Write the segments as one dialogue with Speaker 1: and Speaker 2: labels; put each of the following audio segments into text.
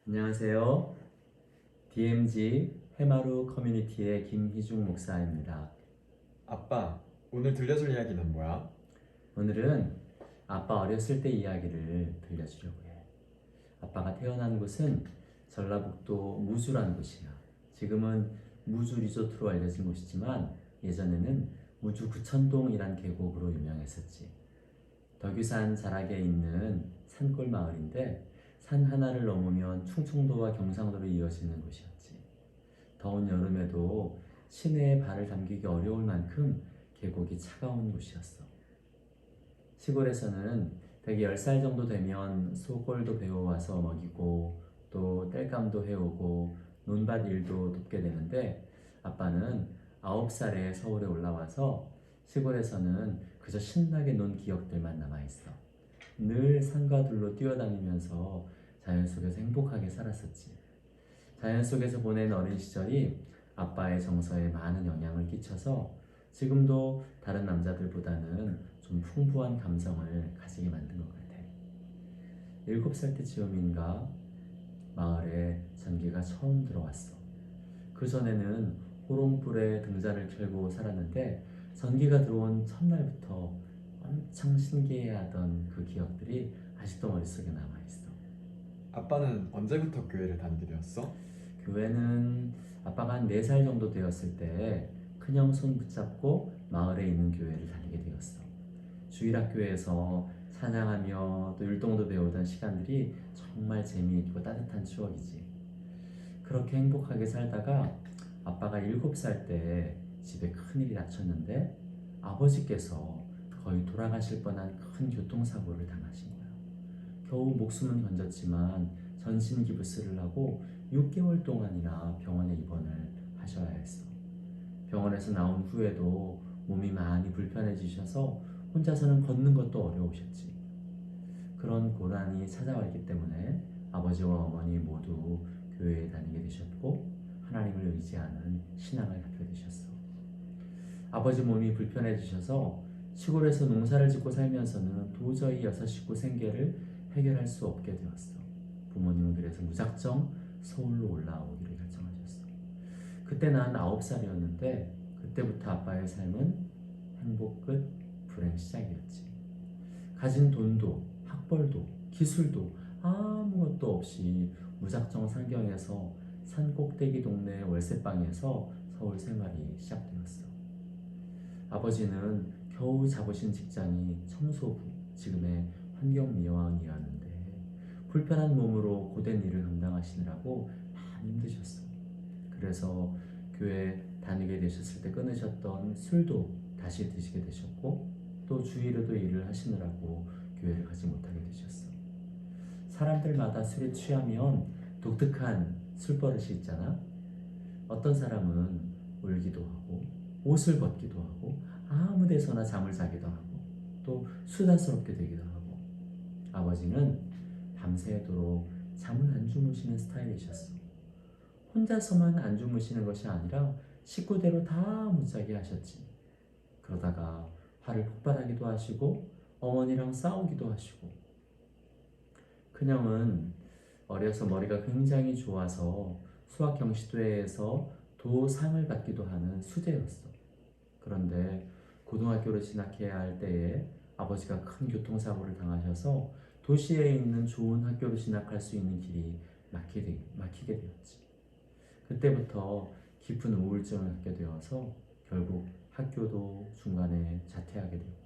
Speaker 1: 안녕하세요. DMZ 해마루 커뮤니티의 김희중 목사입니다.
Speaker 2: 아빠, 오늘 들려줄 이야기는 뭐야?
Speaker 1: 오늘은 아빠 어렸을 때 이야기를 들려주려고 해. 아빠가 태어난 곳은 전라북도 무주라는 곳이야. 지금은 무주 리조트로 알려진 곳이지만 예전에는 무주 구천동이란 계곡으로 유명했었지. 덕유산 자락에 있는 산골 마을인데 산 하나를 넘으면 충청도와 경상도로 이어지는 곳이었지. 더운 여름에도 시내에 발을 담기기 어려울 만큼 계곡이 차가운 곳이었어. 시골에서는 대개 10살 정도 되면 소골도 배워와서 먹이고 또 땔감도 해오고 논밭 일도 돕게 되는데 아빠는 9살에 서울에 올라와서 시골에서는 그저 신나게 논 기억들만 남아있어. 늘 산과들로 뛰어다니면서 자연 속에서 행복하게 살았었지. 자연 속에서 보낸 어린 시절이 아빠의 정서에 많은 영향을 끼쳐서 지금도 다른 남자들보다는 좀 풍부한 감성을 가지게 만든 것 같아. 7살 때쯤인가 마을에 전기가 처음 들어왔어. 그 전에는 호롱불에 등잔을 켜고 살았는데 전기가 들어온 첫날부터 엄청 신기해하던 그 기억들이 아직도 머릿속에 남아있어.
Speaker 2: 아빠는 언제부터 교회를 다니게 되었어?
Speaker 1: 교회는 아빠가 한 4살 정도 되었을 때 큰형 손 붙잡고 마을에 있는 교회를 다니게 되었어. 주일학교에서 찬양하며 또 율동도 배우던 시간들이 정말 재미있고 따뜻한 추억이지. 그렇게 행복하게 살다가 아빠가 7살 때 집에 큰일이 닥쳤는데 아버지께서 거의 돌아가실 뻔한 큰 교통사고를 당하신 거야. 겨우 목숨은 건졌지만 전신기부스를 하고 6개월 동안이나 병원에 입원을 하셔야 했어. 병원에서 나온 후에도 몸이 많이 불편해지셔서 혼자서는 걷는 것도 어려우셨지. 그런 고난이 찾아왔기 때문에 아버지와 어머니 모두 교회에 다니게 되셨고 하나님을 의지하는 신앙을 갖게 되셨어. 아버지 몸이 불편해지셔서 시골에서 농사를 짓고 살면서는 도저히 6식구 생계를 해결할 수 없게 되었어. 부모님은 그래서 무작정 서울로 올라오기를 결정하셨어. 그때 난 9살이었는데 그때부터 아빠의 삶은 행복 끝 불행 시작이었지. 가진 돈도 학벌도 기술도 아무것도 없이 무작정 상경해서 산 꼭대기 동네 월세방에서 서울 생활이 시작되었어. 아버지는 겨우 잡으신 직장이 청소부, 지금의 환경미화원이었는데 불편한 몸으로 고된 일을 감당하시느라고 많이 힘드셨어. 그래서 교회 다니게 되셨을 때 끊으셨던 술도 다시 드시게 되셨고 또 주일에도 일을 하시느라고 교회를 가지 못하게 되셨어. 사람들마다 술에 취하면 독특한 술버릇이 있잖아. 어떤 사람은 울기도 하고 옷을 벗기도 하고 아무 데서나 잠을 자기도 하고 또 수다스럽게 되기도 하고 아버지는 밤새도록 잠을 안 주무시는 스타일이셨어. 혼자서만 안 주무시는 것이 아니라 식구대로 다 못자게 하셨지. 그러다가 화를 폭발하기도 하시고 어머니랑 싸우기도 하시고 큰형은 어려서 머리가 굉장히 좋아서 수학 경시대회에서 도상을 받기도 하는 수재였어. 그런데 고등학교를 진학해야 할 때에 아버지가 큰 교통사고를 당하셔서 도시에 있는 좋은 학교를 진학할 수 있는 길이 막히게 되었지. 그때부터 깊은 우울증을 갖게 되어서 결국 학교도 중간에 자퇴하게 되고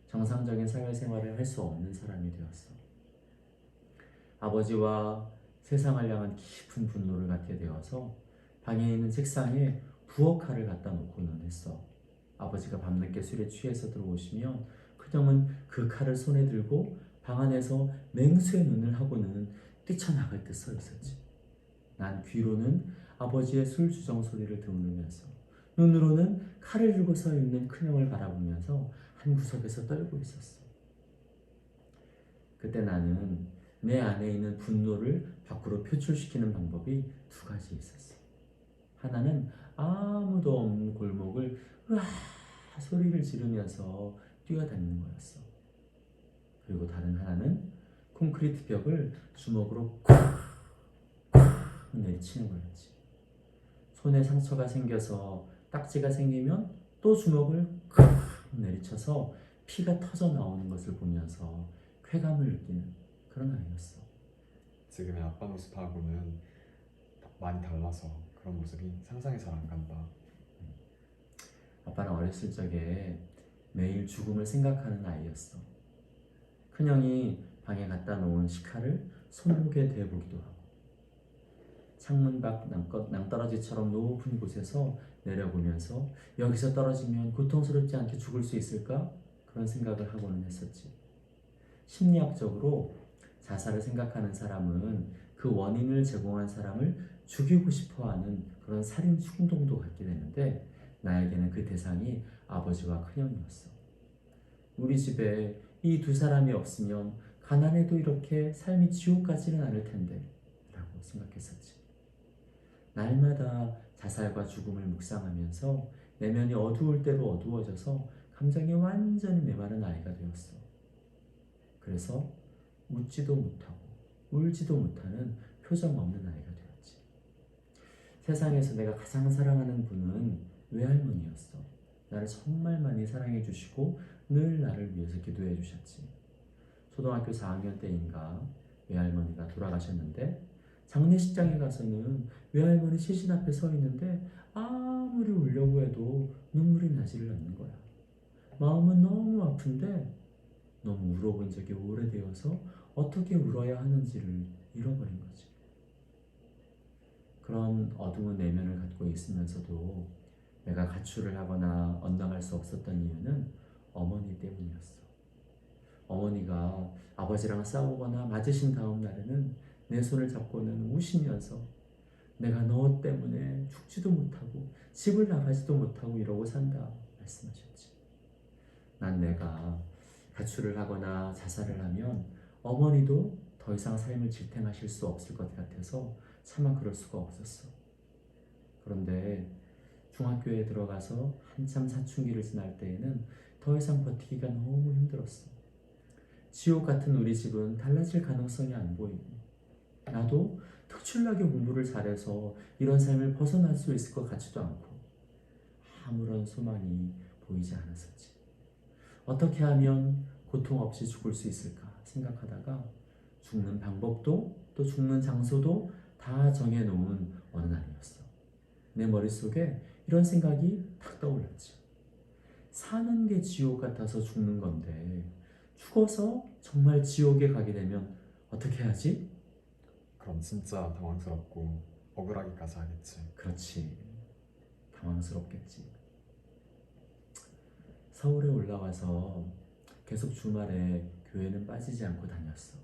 Speaker 1: 정상적인 사회생활을 할 수 없는 사람이 되었어. 아버지와 세상을 향한 깊은 분노를 갖게 되어서 방에 있는 책상에 부엌칼을 갖다 놓고는 했어. 아버지가 밤늦게 술에 취해서 들어오시면 큰형은 그 칼을 손에 들고 방 안에서 맹수의 눈을 하고는 뛰쳐나갈 듯 서 있었지. 난 귀로는 아버지의 술 주정 소리를 들으면서 눈으로는 칼을 들고 서 있는 큰형을 바라보면서 한 구석에서 떨고 있었어. 그때 나는 내 안에 있는 분노를 밖으로 표출시키는 방법이 2가지 있었어. 하나는 아무도 없는 골목을 으아 소리를 지르면서 뛰어다니는 거였어. 그리고 다른 하나는 콘크리트 벽을 주먹으로 콱 내리치는 거였지. 손에 상처가 생겨서 딱지가 생기면 또 주먹을 콱 내리쳐서 피가 터져 나오는 것을 보면서 쾌감을 느끼는 그런 아이였어.
Speaker 2: 지금의 아빠 모습하고는 많이 달라서 그런 모습이 상상이 잘 안 간다.
Speaker 1: 아빠는 어렸을 적에 매일 죽음을 생각하는 아이였어. 큰형이 방에 갖다 놓은 식칼을 손목에 대보기도 하고 창문 밖 낭떠러지처럼 높은 곳에서 내려보면서 여기서 떨어지면 고통스럽지 않게 죽을 수 있을까? 그런 생각을 하고는 했었지. 심리학적으로 자살을 생각하는 사람은 그 원인을 제공한 사람을 죽이고 싶어하는 그런 살인 충동도 갖게 되는데 나에게는 그 대상이 아버지와 큰형이었어. 우리 집에 이 두 사람이 없으면 가난해도 이렇게 삶이 지옥 같지는 않을 텐데 라고 생각했었지. 날마다 자살과 죽음을 묵상하면서 내면이 어두울 대로 어두워져서 감정이 완전히 메마른 아이가 되었어. 그래서 웃지도 못하고 울지도 못하는 표정 없는 아이가 되었지. 세상에서 내가 가장 사랑하는 분은 외할머니였어. 나를 정말 많이 사랑해 주시고 늘 나를 위해서 기도해 주셨지. 초등학교 4학년 때인가 외할머니가 돌아가셨는데 장례식장에 가서는 외할머니 시신 앞에 서 있는데 아무리 울려고 해도 눈물이 나지를 않는 거야. 마음은 너무 아픈데 너무 울어본 적이 오래되어서 어떻게 울어야 하는지를 잃어버린 거지. 그런 어두운 내면을 갖고 있으면서도 내가 가출을 하거나 언당할 수 없었던 이유는 어머니 때문이었어. 어머니가 아버지랑 싸우거나 맞으신 다음 날에는 내 손을 잡고는 우시면서 내가 너 때문에 죽지도 못하고 집을 나가지도 못하고 이러고 산다 말씀하셨지. 난 내가 가출을 하거나 자살을 하면 어머니도 더 이상 삶을 지탱하실 수 없을 것 같아서 차마 그럴 수가 없었어. 그런데 중학교에 들어가서 한참 사춘기를 지날 때에는 더 이상 버티기가 너무 힘들었어. 지옥 같은 우리 집은 달라질 가능성이 안 보이고 나도 특출나게 공부를 잘해서 이런 삶을 벗어날 수 있을 것 같지도 않고 아무런 소망이 보이지 않았었지. 어떻게 하면 고통 없이 죽을 수 있을까 생각하다가 죽는 방법도 또 죽는 장소도 다 정해놓은 어느 날이었어. 내 머릿속에 이런 생각이 탁 떠올랐지. 사는 게 지옥 같아서 죽는 건데 죽어서 정말 지옥에 가게 되면 어떻게 하지?
Speaker 2: 그럼 진짜 당황스럽고 억울하기까지 하겠지.
Speaker 1: 그렇지. 당황스럽겠지. 서울에 올라와서 계속 주말에 교회는 빠지지 않고 다녔어.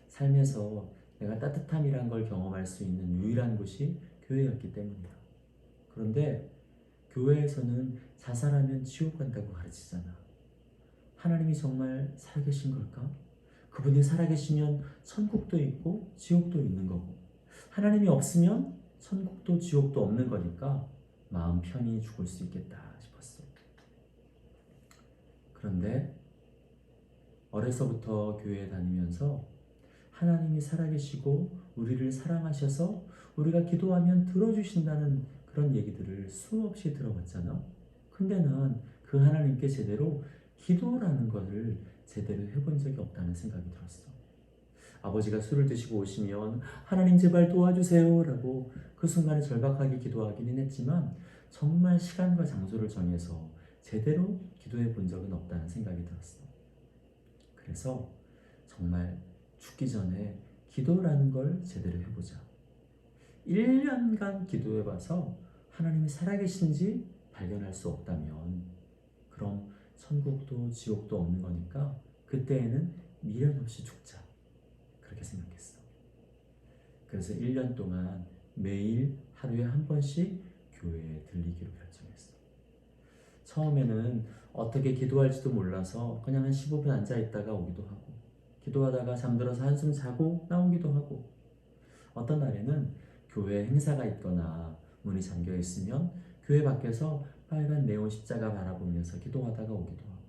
Speaker 1: 삶에서 내가 따뜻함이란 걸 경험할 수 있는 유일한 곳이 교회였기 때문이야. 그런데 교회에서는 자살하면 지옥 간다고 가르치잖아. 하나님이 정말 살아계신 걸까? 그분이 살아계시면 천국도 있고 지옥도 있는 거고 하나님이 없으면 천국도 지옥도 없는 거니까 마음 편히 죽을 수 있겠다 싶었어. 그런데 어려서부터 교회에 다니면서 하나님이 살아계시고 우리를 사랑하셔서 우리가 기도하면 들어주신다는 그런 얘기들을 수없이 들어봤잖아. 근데 난 그 하나님께 제대로 기도라는 것을 제대로 해본 적이 없다는 생각이 들었어. 아버지가 술을 드시고 오시면 하나님 제발 도와주세요 라고 그 순간에 절박하게 기도하기는 했지만 정말 시간과 장소를 정해서 제대로 기도해 본 적은 없다는 생각이 들었어. 그래서 정말 죽기 전에 기도라는 걸 제대로 해보자. 1년간 기도해봐서 하나님이 살아계신지 발견할 수 없다면 그럼 천국도 지옥도 없는 거니까 그때에는 미련 없이 죽자. 그렇게 생각했어. 그래서 1년 동안 매일 하루에 한 번씩 교회에 들리기로 결정했어. 처음에는 어떻게 기도할지도 몰라서 그냥 한 15분 앉아있다가 오기도 하고 기도하다가 잠들어서 한숨 자고 나오기도 하고 어떤 날에는 교회 행사가 있거나 문이 잠겨 있으면 교회 밖에서 빨간 네온 십자가 바라보면서 기도하다가 오기도 하고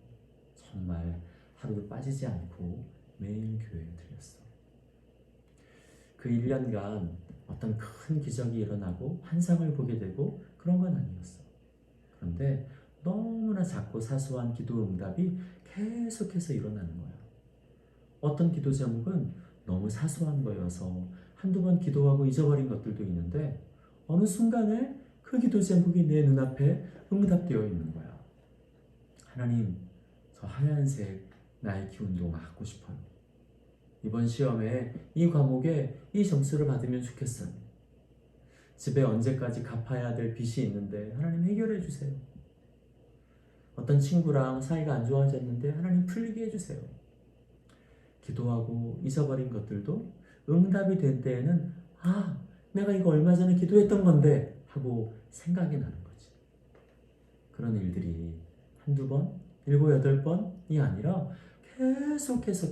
Speaker 1: 정말 하루도 빠지지 않고 매일 교회에 들렸어. 그 1년간 어떤 큰 기적이 일어나고 환상을 보게 되고 그런 건 아니었어. 그런데 너무나 작고 사소한 기도 응답이 계속해서 일어나는 거야. 어떤 기도 제목은 너무 사소한 거여서 한두 번 기도하고 잊어버린 것들도 있는데 어느 순간에 그 기도 제목이 내 눈앞에 응답되어 있는 거야. 하나님, 저 하얀색 나이키 운동화 갖고 싶어요. 이번 시험에 이 과목에 이 점수를 받으면 좋겠어요. 집에 언제까지 갚아야 될 빚이 있는데 하나님 해결해 주세요. 어떤 친구랑 사이가 안 좋아졌는데 하나님 풀리게 해주세요. 기도하고 잊어버린 것들도 응답이 된 때에는 내가 이거 얼마 전에 기도했던 건데 하고 생각이 나는 거지. 그런 일들이 한두 번, 일곱, 여덟 번이 아니라 계속해서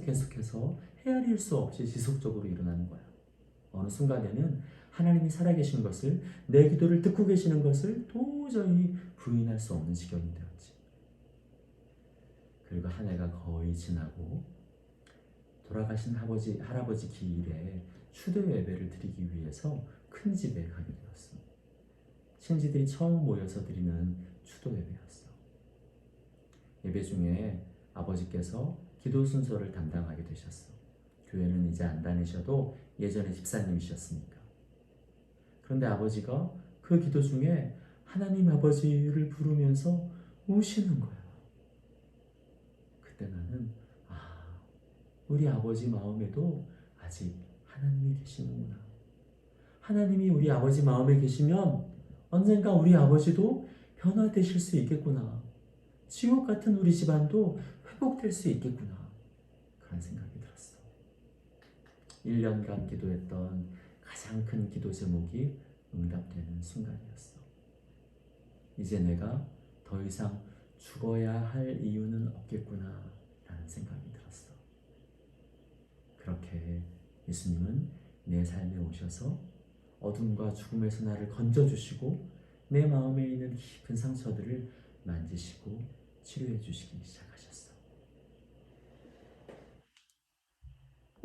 Speaker 1: 헤아릴 수 없이 지속적으로 일어나는 거야. 어느 순간에는 하나님이 살아계신 것을, 내 기도를 듣고 계시는 것을 도저히 부인할 수 없는 지경이 되었지. 그리고 한 해가 거의 지나고 돌아가신 할아버지 기일에 추도 예배를 드리기 위해서 큰 집에 가게 되었어. 친지들이 처음 모여서 드리는 추도 예배였어. 예배 중에 아버지께서 기도 순서를 담당하게 되셨어. 교회는 이제 안 다니셔도 예전에 집사님이셨으니까. 그런데 아버지가 그 기도 중에 하나님 아버지를 부르면서 우시는 거야. 그때 나는 우리 아버지 마음에도 아직 하나님이 계시는구나. 하나님이 우리 아버지 마음에 계시면 언젠가 우리 아버지도 변화되실 수 있겠구나. 지옥 같은 우리 집안도 회복될 수 있겠구나. 그런 생각이 들었어. 1년간 기도했던 가장 큰 기도 제목이 응답되는 순간이었어. 이제 내가 더 이상 죽어야 할 이유는 없겠구나 라는 생각이 들었어. 그렇게 예수님은 내 삶에 오셔서 어둠과 죽음에서 나를 건져주시고 내 마음에 있는 깊은 상처들을 만지시고 치료해 주시기 시작하셨어.